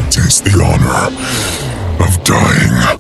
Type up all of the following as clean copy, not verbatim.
taste the honor of dying.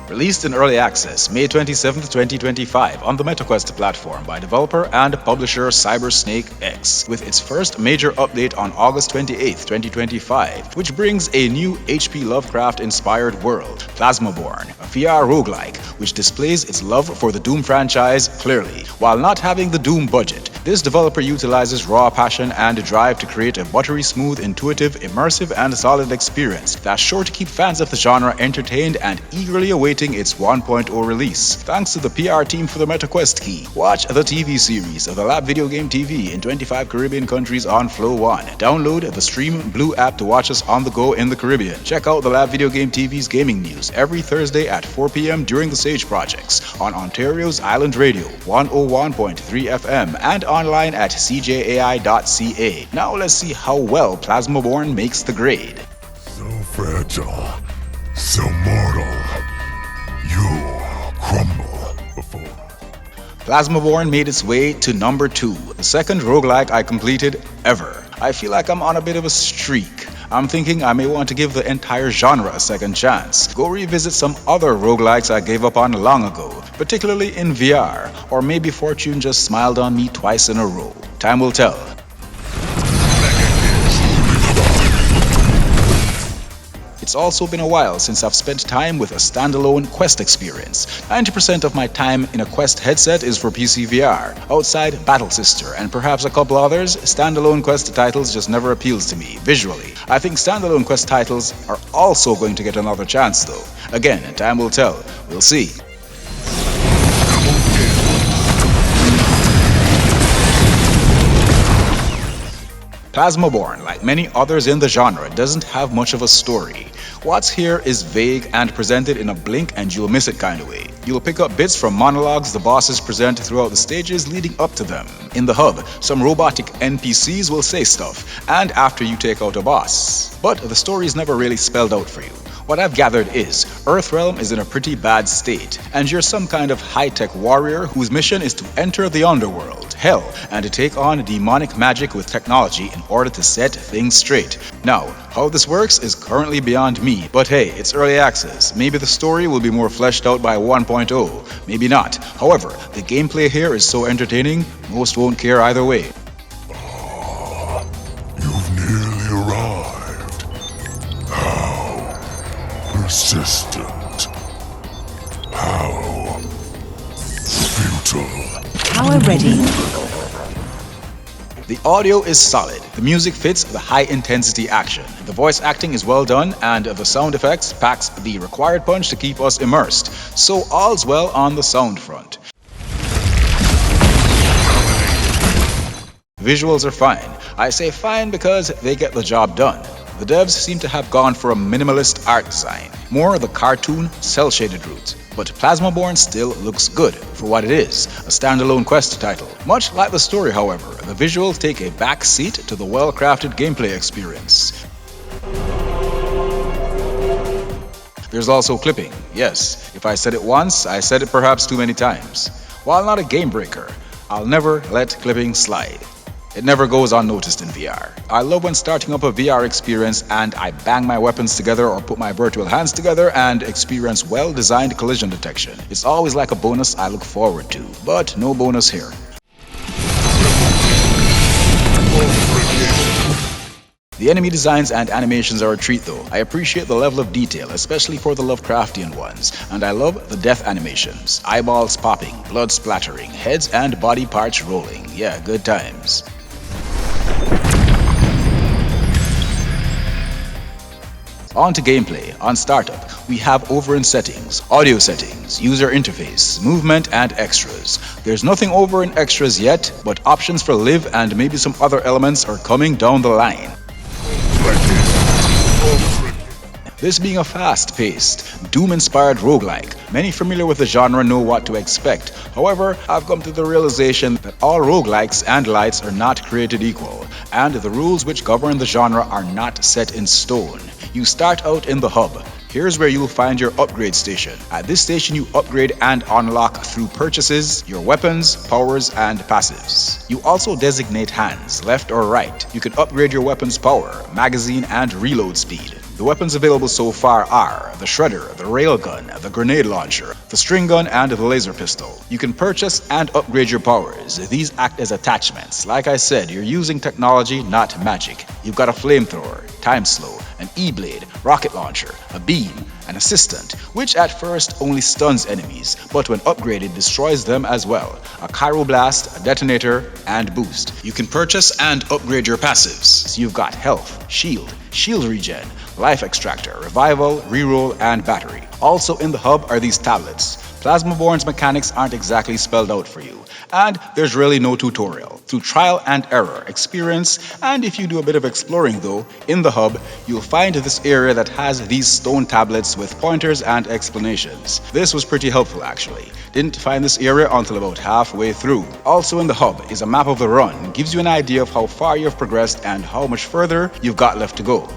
Released in early access May 27, 2025 on the MetaQuest platform by developer and publisher Cybersnake X, with its first major update on August 28, 2025, which brings a new H.P. Lovecraft-inspired world, Plasmaborne, a VR roguelike, which displays its love for the Doom franchise clearly. While not having the Doom budget, this developer utilizes raw passion and drive to create a buttery smooth, intuitive, immersive, and solid experience that's sure to keep fans of the genre entertained and eagerly awaiting its 1.0 release. Thanks to the PR team for the MetaQuest key. Watch the TV series of the Lab Video Game TV in 25 Caribbean countries on Flow One. Download the Stream Blue app to watch us on the go in the Caribbean. Check out the Lab Video Game TV's gaming news every Thursday at 4 p.m. during the Sage Projects on Ontario's Island Radio 101.3 FM and online at cjai.ca. Now let's see how well Plasmaborne makes the grade. So fragile, so mortal, you crumble before. Plasmaborne made its way to number 2, the second roguelike I completed ever. I feel like I'm on a bit of a streak. I'm thinking I may want to give the entire genre a second chance. Go revisit some other roguelikes I gave up on long ago, particularly in VR, or maybe fortune just smiled on me twice in a row. Time will tell. It's also been a while since I've spent time with a standalone Quest experience. 90% of my time in a Quest headset is for PC VR. Outside Battle Sister and perhaps a couple others, standalone Quest titles just never appeals to me, visually. I think standalone Quest titles are also going to get another chance though. Again, time will tell. We'll see. Plasmaborne, like many others in the genre, doesn't have much of a story. What's here is vague and presented in a blink and you'll miss it kind of way. You'll pick up bits from monologues the bosses present throughout the stages leading up to them. In the hub, some robotic NPCs will say stuff, and after you take out a boss. But the story is never really spelled out for you. What I've gathered is, Earthrealm is in a pretty bad state, and you're some kind of high-tech warrior whose mission is to enter the underworld, hell, and to take on demonic magic with technology in order to set things straight. Now, how this works is currently beyond me, but hey, it's early access. Maybe the story will be more fleshed out by 1.0, maybe not. However, the gameplay here is so entertaining, most won't care either way. You've nearly arrived. How persistent. How futile. Power ready. The audio is solid, the music fits the high-intensity action, the voice acting is well done, and the sound effects packs the required punch to keep us immersed. So all's well on the sound front. Visuals are fine. I say fine because they get the job done. The devs seem to have gone for a minimalist art design, more the cartoon, cel-shaded route. But Plasmaborne still looks good for what it is, a standalone Quest title. Much like the story, however, the visuals take a back seat to the well-crafted gameplay experience. There's also clipping. Yes, if I said it once, I said it perhaps too many times. While not a game breaker, I'll never let clipping slide. It never goes unnoticed in VR. I love when starting up a VR experience and I bang my weapons together or put my virtual hands together and experience well-designed collision detection. It's always like a bonus I look forward to, but no bonus here. The enemy designs and animations are a treat though. I appreciate the level of detail, especially for the Lovecraftian ones, and I love the death animations. Eyeballs popping, blood splattering, heads and body parts rolling. Yeah, good times. On to gameplay. On startup, we have over in settings, audio settings, user interface, movement, and extras. There's nothing over in extras yet, but options for live and maybe some other elements are coming down the line. This being a fast-paced, Doom-inspired roguelike, many familiar with the genre know what to expect. However, I've come to the realization that all roguelikes and lights are not created equal, and the rules which govern the genre are not set in stone. You start out in the hub. Here's where you'll find your upgrade station. At this station, you upgrade and unlock through purchases your weapons, powers, and passives. You also designate hands, left or right. You can upgrade your weapon's power, magazine, and reload speed. The weapons available so far are the Shredder, the Railgun, the Grenade Launcher, the String Gun, and the Laser Pistol. You can purchase and upgrade your powers. These act as attachments. Like I said, you're using technology, not magic. You've got a Flamethrower, Time Slow, an E-Blade, Rocket Launcher, a Beam, an Assistant, which at first only stuns enemies, but when upgraded destroys them as well, a Pyroblast, a Detonator, and Boost. You can purchase and upgrade your passives. So you've got Health, Shield, Shield Regen, Life Extractor, Revival, Reroll, and Battery. Also in the hub are these tablets. Plasmaborne's mechanics aren't exactly spelled out for you, and there's really no tutorial. Through trial and error, experience, and if you do a bit of exploring though, in the hub, you'll find this area that has these stone tablets with pointers and explanations. This was pretty helpful actually. Didn't find this area until about halfway through. Also in the hub is a map of the run, gives you an idea of how far you've progressed and how much further you've got left to go.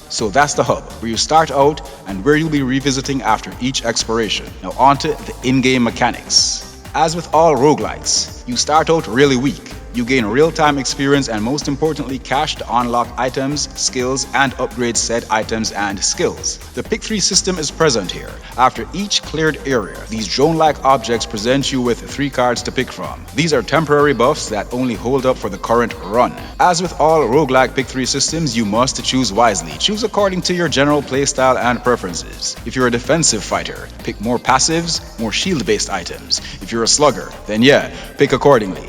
So that's the hub, where you start out and where you'll be revisiting after each exploration. Now onto the in-game mechanics. As with all roguelikes, you start out really weak. You gain real-time experience and most importantly cash to unlock items, skills, and upgrade said items and skills. The Pick 3 system is present here. After each cleared area, these drone-like objects present you with 3 cards to pick from. These are temporary buffs that only hold up for the current run. As with all roguelike Pick 3 systems, you must choose wisely. Choose according to your general playstyle and preferences. If you're a defensive fighter, pick more passives, more shield-based items. If you're a slugger, then yeah, pick accordingly.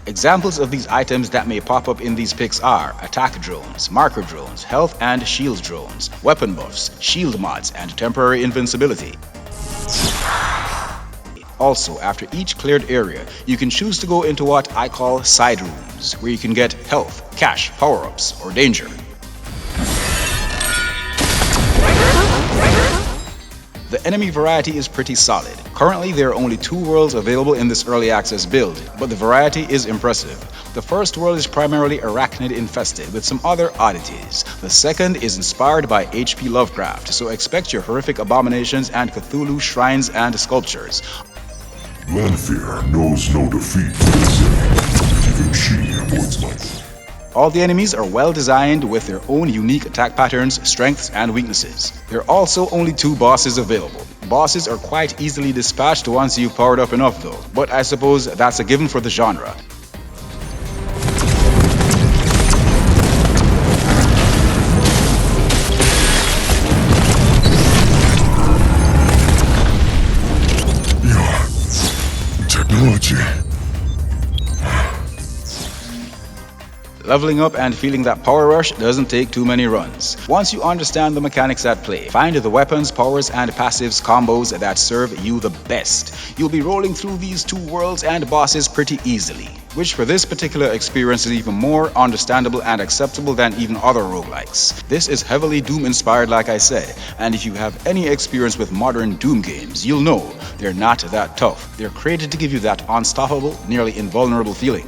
Examples of these items that may pop up in these picks are attack drones, marker drones, health and shield drones, weapon buffs, shield mods, and temporary invincibility. Also, after each cleared area, you can choose to go into what I call side rooms, where you can get health, cash, power-ups, or danger. The enemy variety is pretty solid. Currently, there are only 2 worlds available in this early access build, but the variety is impressive. The first world is primarily arachnid infested with some other oddities. The second is inspired by H.P. Lovecraft, so expect your horrific abominations and Cthulhu shrines and sculptures. Lanfear knows no defeat. Even she avoids life. All the enemies are well designed with their own unique attack patterns, strengths, and weaknesses. There are also only 2 bosses available. Bosses are quite easily dispatched once you've powered up enough though, but I suppose that's a given for the genre. Technology. Leveling up and feeling that power rush doesn't take too many runs. Once you understand the mechanics at play, find the weapons, powers, and passives combos that serve you the best. You'll be rolling through these 2 worlds and bosses pretty easily, which for this particular experience is even more understandable and acceptable than even other roguelikes. This is heavily Doom inspired like I said, and if you have any experience with modern Doom games, you'll know they're not that tough. They're created to give you that unstoppable, nearly invulnerable feeling.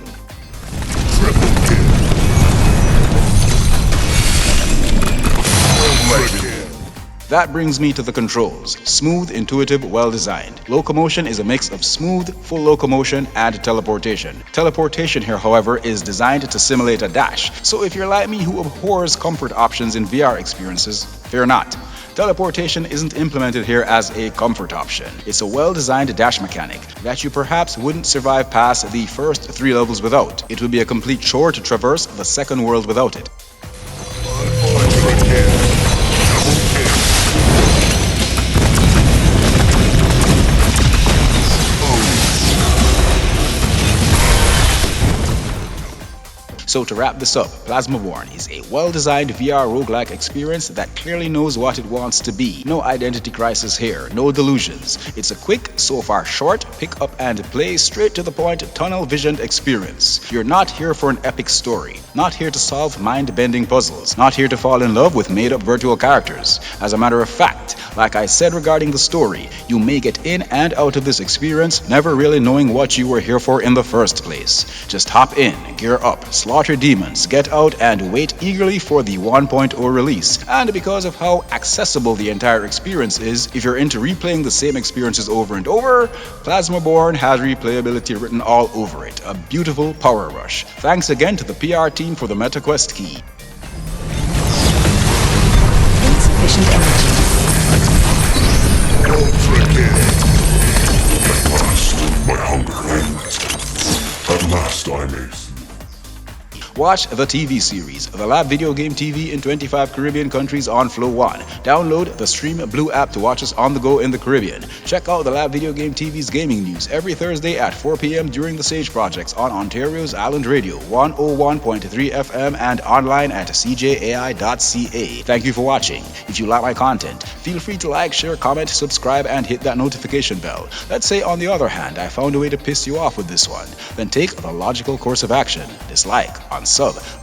That brings me to the controls. Smooth, intuitive, well-designed. Locomotion is a mix of smooth, full locomotion, and teleportation. Teleportation here, however, is designed to simulate a dash, so if you're like me who abhors comfort options in VR experiences, fear not. Teleportation isn't implemented here as a comfort option. It's a well-designed dash mechanic that you perhaps wouldn't survive past the first 3 levels without. It would be a complete chore to traverse the second world without it. So to wrap this up, Plasmaborne is a well-designed VR roguelike experience that clearly knows what it wants to be. No identity crisis here, no delusions. It's a quick, so far short, pick up and play, straight to the point, tunnel-visioned experience. You're not here for an epic story, not here to solve mind-bending puzzles, not here to fall in love with made-up virtual characters. As a matter of fact, like I said regarding the story, you may get in and out of this experience never really knowing what you were here for in the first place. Just hop in, gear up, slaughter demons, get out, and wait eagerly for the 1.0 release. And because of how accessible the entire experience is, if you're into replaying the same experiences over and over, Plasmaborne has replayability written all over it. A beautiful power rush. Thanks again to the PR team for the MetaQuest key. Insufficient energy. At last, my hunger ends. At last I may see. Watch the TV series, The Lab Video Game TV in 25 Caribbean countries on Flow One. Download the Stream Blue app to watch us on the go in the Caribbean. Check out The Lab Video Game TV's gaming news every Thursday at 4 p.m. during the Sage Projects on Ontario's Island Radio, 101.3 FM and online at cjai.ca. Thank you for watching. If you like my content, feel free to like, share, comment, subscribe, and hit that notification bell. Let's say on the other hand, I found a way to piss you off with this one. Then take the logical course of action. Dislike, unsub,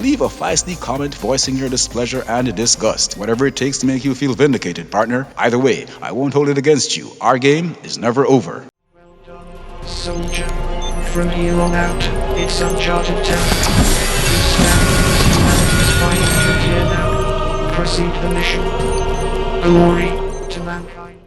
leave a feisty comment voicing your displeasure and disgust. Whatever it takes to make you feel vindicated, partner. Either way, I won't hold it against you. Our game is never over. Well done, soldier. From here on out, it's uncharted territory. You stand humanity's fighting frontier now. Proceed the mission. Glory to mankind.